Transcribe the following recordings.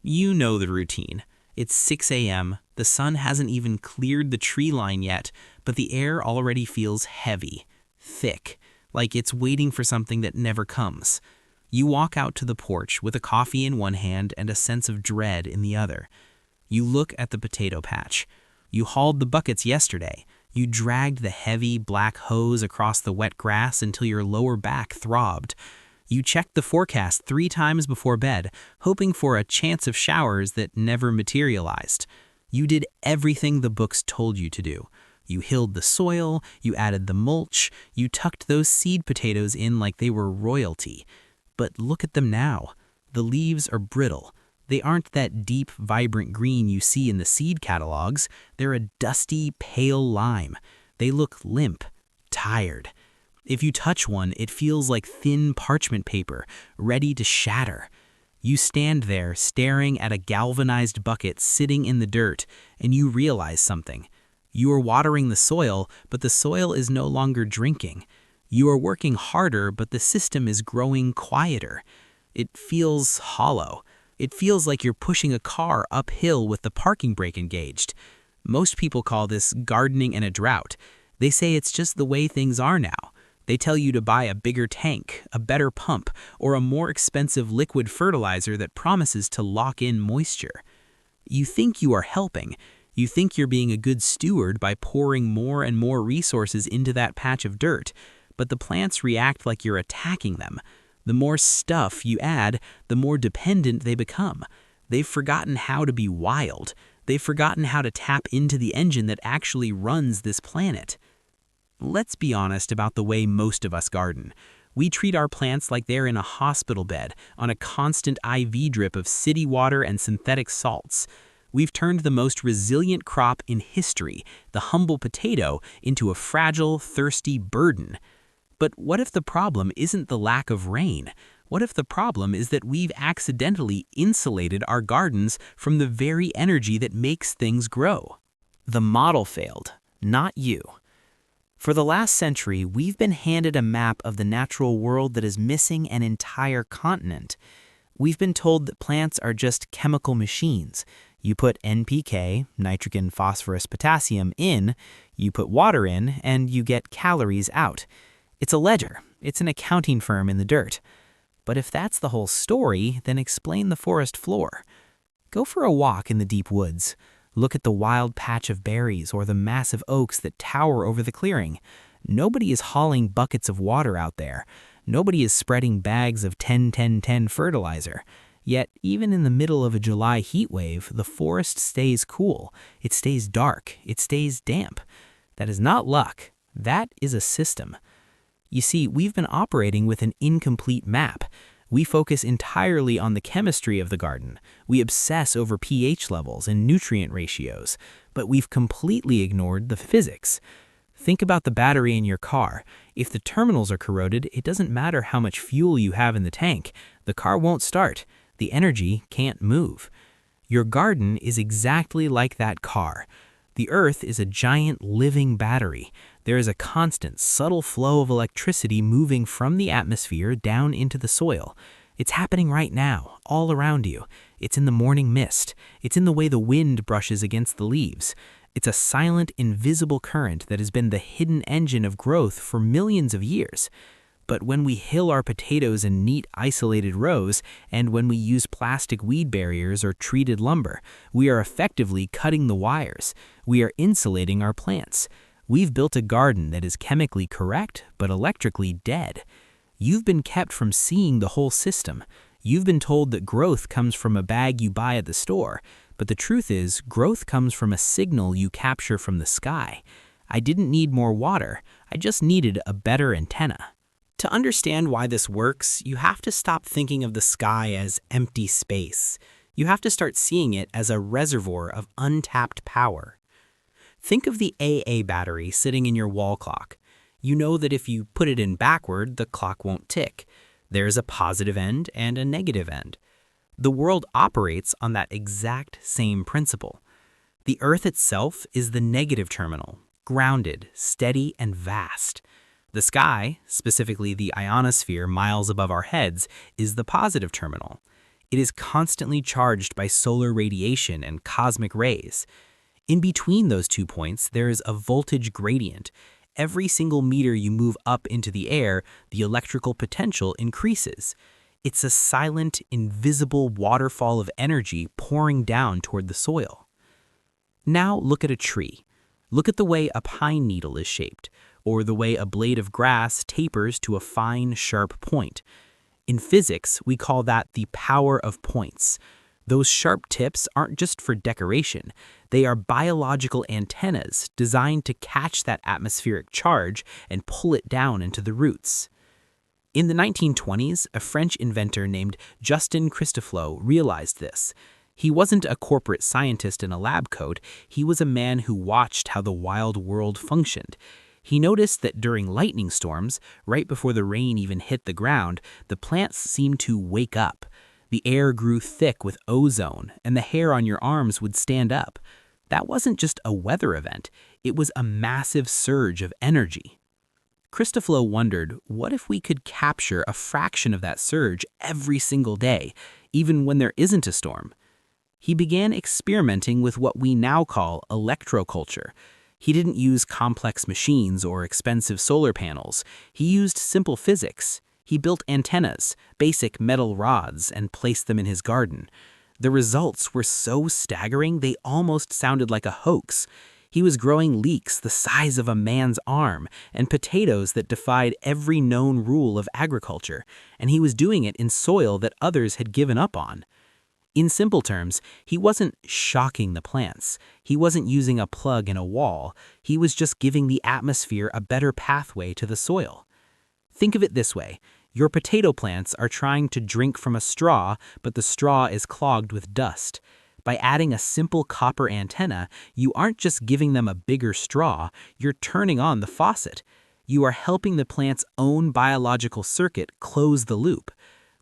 You know the routine. It's 6 a.m., the sun hasn't even cleared the tree line yet, but the air already feels heavy, thick, like it's waiting for something that never comes. You walk out to the porch with a coffee in one hand and a sense of dread in the other. You look at the potato patch. You hauled the buckets yesterday. You dragged the heavy black hose across the wet grass until your lower back throbbed. You checked the forecast 3 times before bed, hoping for a chance of showers that never materialized. You did everything the books told you to do. You hilled the soil, you added the mulch, you tucked those seed potatoes in like they were royalty. But look at them now. The leaves are brittle. They aren't that deep, vibrant green you see in the seed catalogs. They're a dusty, pale lime. They look limp, tired. If you touch one, it feels like thin parchment paper, ready to shatter. You stand there staring at a galvanized bucket sitting in the dirt, and you realize something. You are watering the soil, but the soil is no longer drinking. You are working harder, but the system is growing quieter. It feels hollow. It feels like you're pushing a car uphill with the parking brake engaged. Most people call this gardening in a drought. They say it's just the way things are now. They tell you to buy a bigger tank, a better pump, or a more expensive liquid fertilizer that promises to lock in moisture. You think you are helping. You think you're being a good steward by pouring more and more resources into that patch of dirt, but the plants react like you're attacking them. The more stuff you add, the more dependent they become. They've forgotten how to be wild. They've forgotten how to tap into the engine that actually runs this planet. Let's be honest about the way most of us garden. We treat our plants like they're in a hospital bed on a constant IV drip of city water and synthetic salts. We've turned the most resilient crop in history, the humble potato, into a fragile, thirsty burden. But what if the problem isn't the lack of rain? What if the problem is that we've accidentally insulated our gardens from the very energy that makes things grow? The model failed, not you. For the last century, we've been handed a map of the natural world that is missing an entire continent. We've been told that plants are just chemical machines. You put NPK, nitrogen, phosphorus, potassium, in, you put water in, and you get calories out. It's a ledger. It's an accounting firm in the dirt. But if that's the whole story, then explain the forest floor. Go for a walk in the deep woods. Look at the wild patch of berries or the massive oaks that tower over the clearing. Nobody is hauling buckets of water out there. Nobody is spreading bags of 10-10-10 fertilizer. Yet, even in the middle of a July heat wave, the forest stays cool. It stays dark. It stays damp. That is not luck. That is a system. You see, we've been operating with an incomplete map. We focus entirely on the chemistry of the garden. We obsess over pH levels and nutrient ratios, but we've completely ignored the physics. Think about the battery in your car. If the terminals are corroded, it doesn't matter how much fuel you have in the tank. The car won't start. The energy can't move. Your garden is exactly like that car. The earth is a giant living battery. There is a constant, subtle flow of electricity moving from the atmosphere down into the soil. It's happening right now, all around you. It's in the morning mist. It's in the way the wind brushes against the leaves. It's a silent, invisible current that has been the hidden engine of growth for millions of years. But when we hill our potatoes in neat, isolated rows, and when we use plastic weed barriers or treated lumber, we are effectively cutting the wires. We are insulating our plants. We've built a garden that is chemically correct, but electrically dead. You've been kept from seeing the whole system. You've been told that growth comes from a bag you buy at the store, but the truth is, growth comes from a signal you capture from the sky. I didn't need more water. I just needed a better antenna. To understand why this works, you have to stop thinking of the sky as empty space. You have to start seeing it as a reservoir of untapped power. Think of the AA battery sitting in your wall clock. You know that if you put it in backward, the clock won't tick. There's a positive end and a negative end. The world operates on that exact same principle. The Earth itself is the negative terminal, grounded, steady, and vast. The sky, specifically the ionosphere miles above our heads, is the positive terminal. It is constantly charged by solar radiation and cosmic rays. In between those 2 points, there is a voltage gradient. Every single meter you move up into the air, the electrical potential increases. It's a silent, invisible waterfall of energy pouring down toward the soil. Now look at a tree. Look at the way a pine needle is shaped, or the way a blade of grass tapers to a fine, sharp point. In physics, we call that the power of points. Those sharp tips aren't just for decoration. They are biological antennas designed to catch that atmospheric charge and pull it down into the roots. In the 1920s, a French inventor named Justin Christofleau realized this. He wasn't a corporate scientist in a lab coat. He was a man who watched how the wild world functioned. He noticed that during lightning storms, right before the rain even hit the ground, the plants seemed to wake up. The air grew thick with ozone, and the hair on your arms would stand up. That wasn't just a weather event. It was a massive surge of energy. Christofleau wondered, what if we could capture a fraction of that surge every single day, even when there isn't a storm? He began experimenting with what we now call electroculture. He didn't use complex machines or expensive solar panels. He used simple physics. He built antennas, basic metal rods, and placed them in his garden. The results were so staggering they almost sounded like a hoax. He was growing leeks the size of a man's arm and potatoes that defied every known rule of agriculture, and he was doing it in soil that others had given up on. In simple terms, he wasn't shocking the plants. He wasn't using a plug in a wall. He was just giving the atmosphere a better pathway to the soil. Think of it this way. Your potato plants are trying to drink from a straw, but the straw is clogged with dust. By adding a simple copper antenna, you aren't just giving them a bigger straw, you're turning on the faucet. You are helping the plant's own biological circuit close the loop.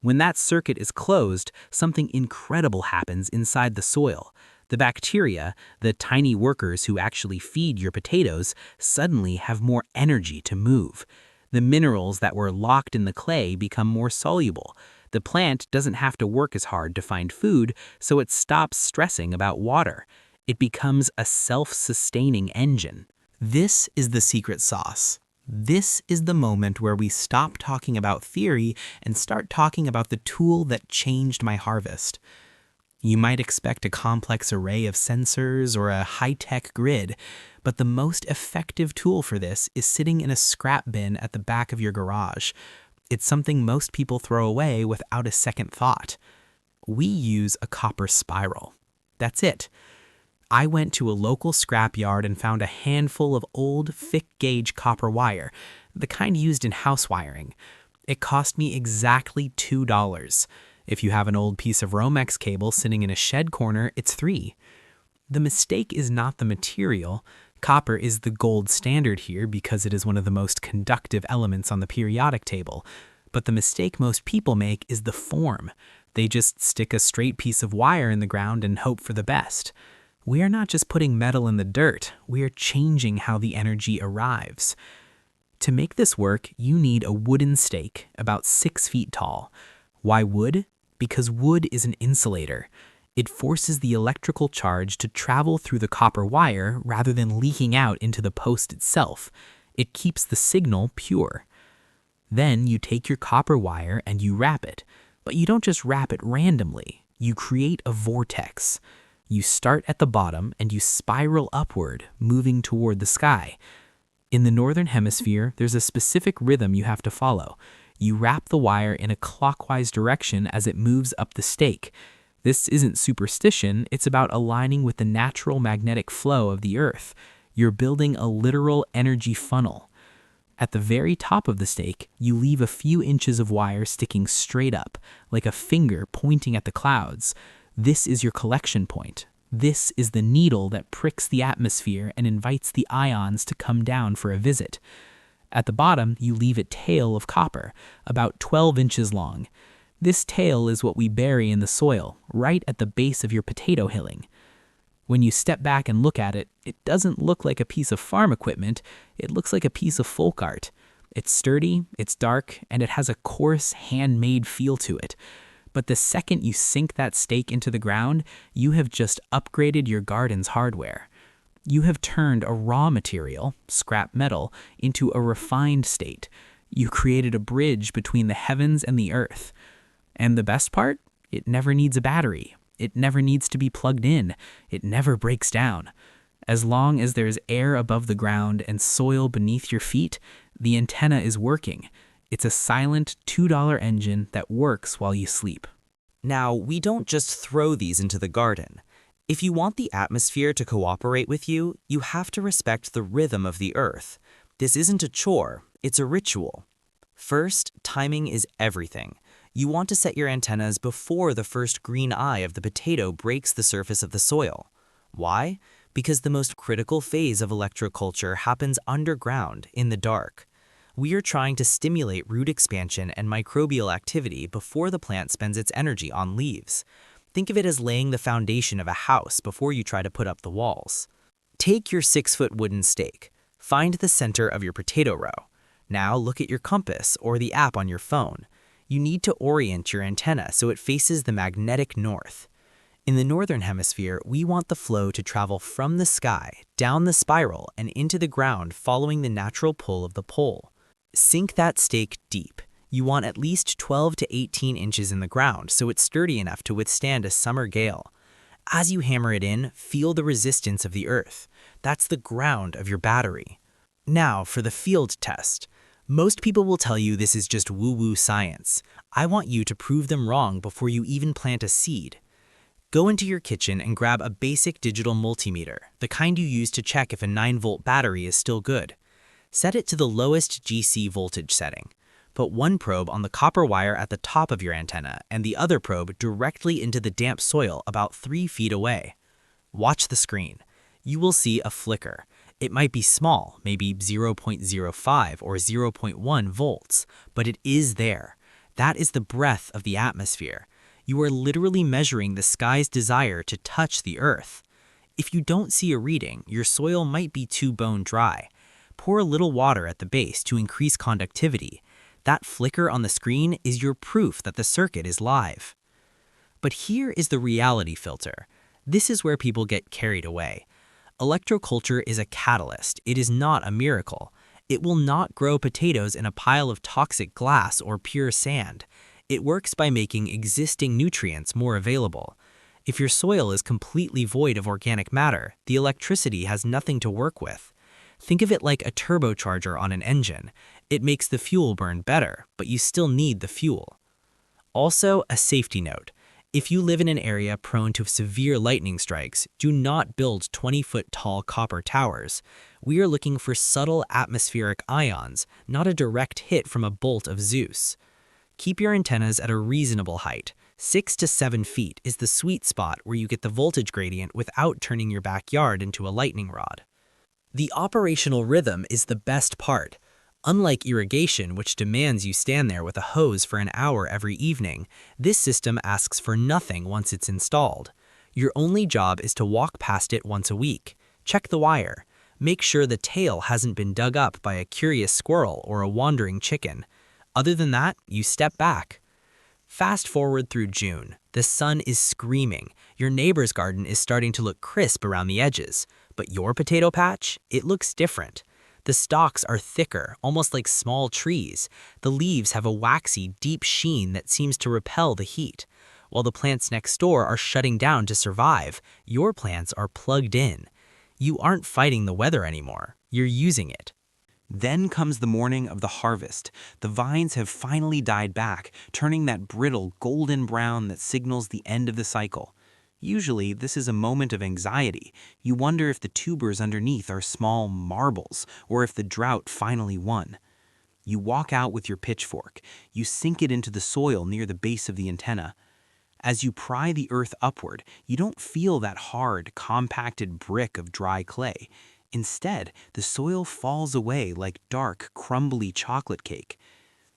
When that circuit is closed, something incredible happens inside the soil. The bacteria, the tiny workers who actually feed your potatoes, suddenly have more energy to move. The minerals that were locked in the clay become more soluble. The plant doesn't have to work as hard to find food, so it stops stressing about water. It becomes a self-sustaining engine. This is the secret sauce. This is the moment where we stop talking about theory and start talking about the tool that changed my harvest. You might expect a complex array of sensors or a high-tech grid, but the most effective tool for this is sitting in a scrap bin at the back of your garage. It's something most people throw away without a second thought. We use a copper spiral. That's it. I went to a local scrapyard and found a handful of old, thick-gauge copper wire, the kind used in house wiring. It cost me exactly $2. If you have an old piece of Romex cable sitting in a shed corner, it's $3. The mistake is not the material. Copper is the gold standard here because it is one of the most conductive elements on the periodic table. But the mistake most people make is the form. They just stick a straight piece of wire in the ground and hope for the best. We are not just putting metal in the dirt, we are changing how the energy arrives. To make this work, you need a wooden stake about 6 feet tall. Why wood? Because wood is an insulator. It forces the electrical charge to travel through the copper wire rather than leaking out into the post itself. It keeps the signal pure. Then you take your copper wire and you wrap it. But you don't just wrap it randomly. You create a vortex. You start at the bottom and you spiral upward, moving toward the sky. In the northern hemisphere, there's a specific rhythm you have to follow. You wrap the wire in a clockwise direction as it moves up the stake. This isn't superstition, it's about aligning with the natural magnetic flow of the earth. You're building a literal energy funnel. At the very top of the stake, you leave a few inches of wire sticking straight up, like a finger pointing at the clouds. This is your collection point. This is the needle that pricks the atmosphere and invites the ions to come down for a visit. At the bottom, you leave a tail of copper, about 12 inches long. This tail is what we bury in the soil, right at the base of your potato hilling. When you step back and look at it, it doesn't look like a piece of farm equipment, it looks like a piece of folk art. It's sturdy, it's dark, and it has a coarse, handmade feel to it. But the second you sink that stake into the ground, you have just upgraded your garden's hardware. You have turned a raw material, scrap metal, into a refined state. You created a bridge between the heavens and the earth. And the best part? It never needs a battery. It never needs to be plugged in. It never breaks down. As long as there's air above the ground and soil beneath your feet, the antenna is working. It's a silent $2 engine that works while you sleep. Now, we don't just throw these into the garden. If you want the atmosphere to cooperate with you, you have to respect the rhythm of the earth. This isn't a chore, it's a ritual. First, timing is everything. You want to set your antennas before the first green eye of the potato breaks the surface of the soil. Why? Because the most critical phase of electroculture happens underground, in the dark. We are trying to stimulate root expansion and microbial activity before the plant spends its energy on leaves. Think of it as laying the foundation of a house before you try to put up the walls. Take your 6-foot wooden stake. Find the center of your potato row. Now look at your compass or the app on your phone. You need to orient your antenna so it faces the magnetic north. In the northern hemisphere, we want the flow to travel from the sky, down the spiral, and into the ground following the natural pull of the pole. Sink that stake deep. You want at least 12 to 18 inches in the ground so it's sturdy enough to withstand a summer gale. As you hammer it in, feel the resistance of the earth. That's the ground of your battery. Now for the field test. Most people will tell you this is just woo-woo science. I want you to prove them wrong before you even plant a seed. Go into your kitchen and grab a basic digital multimeter, the kind you use to check if a 9-volt battery is still good. Set it to the lowest GC voltage setting. Put one probe on the copper wire at the top of your antenna and the other probe directly into the damp soil about 3 feet away. Watch the screen. You will see a flicker. It might be small, maybe 0.05 or 0.1 volts, but it is there. That is the breath of the atmosphere. You are literally measuring the sky's desire to touch the earth. If you don't see a reading, your soil might be too bone dry. Pour a little water at the base to increase conductivity. That flicker on the screen is your proof that the circuit is live. But here is the reality filter. This is where people get carried away. Electroculture is a catalyst. It is not a miracle. It will not grow potatoes in a pile of toxic glass or pure sand. It works by making existing nutrients more available. If your soil is completely void of organic matter, the electricity has nothing to work with. Think of it like a turbocharger on an engine. It makes the fuel burn better, but you still need the fuel. Also, a safety note. If you live in an area prone to severe lightning strikes, do not build 20-foot tall copper towers. We are looking for subtle atmospheric ions, not a direct hit from a bolt of Zeus. Keep your antennas at a reasonable height. 6 to 7 feet is the sweet spot where you get the voltage gradient without turning your backyard into a lightning rod. The operational rhythm is the best part. Unlike irrigation, which demands you stand there with a hose for an hour every evening, this system asks for nothing once it's installed. Your only job is to walk past it once a week. Check the wire. Make sure the tail hasn't been dug up by a curious squirrel or a wandering chicken. Other than that, you step back. Fast forward through June. The sun is screaming. Your neighbor's garden is starting to look crisp around the edges. But your potato patch? It looks different. The stalks are thicker, almost like small trees. The leaves have a waxy, deep sheen that seems to repel the heat. While the plants next door are shutting down to survive, your plants are plugged in. You aren't fighting the weather anymore. You're using it. Then comes the morning of the harvest. The vines have finally died back, turning that brittle golden brown that signals the end of the cycle. Usually, this is a moment of anxiety. You wonder if the tubers underneath are small marbles, or if the drought finally won. You walk out with your pitchfork. You sink it into the soil near the base of the antenna. As you pry the earth upward, you don't feel that hard, compacted brick of dry clay. Instead, the soil falls away like dark, crumbly chocolate cake.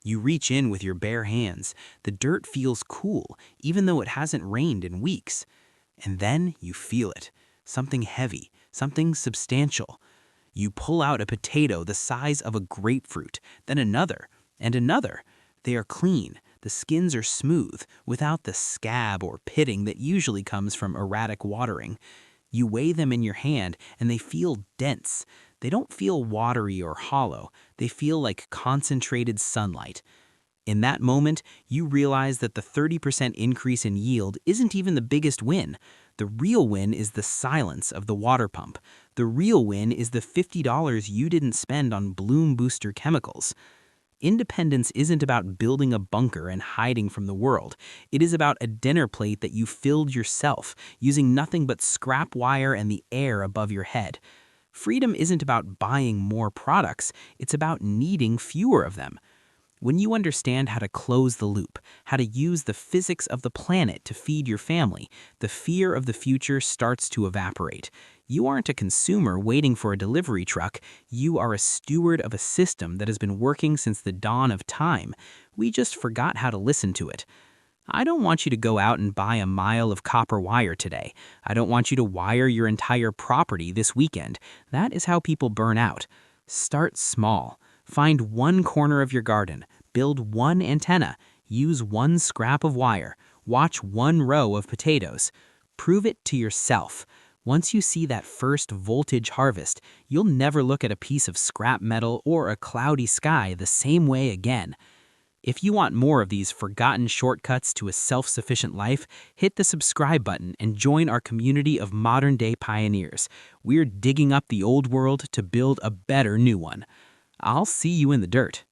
You reach in with your bare hands. The dirt feels cool, even though it hasn't rained in weeks. And then you feel it. Something heavy, something substantial. You pull out a potato the size of a grapefruit, then another, and another. They are clean. The skins are smooth, without the scab or pitting that usually comes from erratic watering. You weigh them in your hand, and they feel dense. They don't feel watery or hollow. They feel like concentrated sunlight. In that moment, you realize that the 30% increase in yield isn't even the biggest win. The real win is the silence of the water pump. The real win is the $50 you didn't spend on bloom booster chemicals. Independence isn't about building a bunker and hiding from the world. It is about a dinner plate that you filled yourself, using nothing but scrap wire and the air above your head. Freedom isn't about buying more products, it's about needing fewer of them. When you understand how to close the loop, how to use the physics of the planet to feed your family, the fear of the future starts to evaporate. You aren't a consumer waiting for a delivery truck. You are a steward of a system that has been working since the dawn of time. We just forgot how to listen to it. I don't want you to go out and buy a mile of copper wire today. I don't want you to wire your entire property this weekend. That is how people burn out. Start small. Find one corner of your garden, build one antenna, use one scrap of wire, watch one row of potatoes. Prove it to yourself. Once you see that first voltage harvest, you'll never look at a piece of scrap metal or a cloudy sky the same way again. If you want more of these forgotten shortcuts to a self-sufficient life, hit the subscribe button and join our community of modern-day pioneers. We're digging up the old world to build a better new one. I'll see you in the dirt.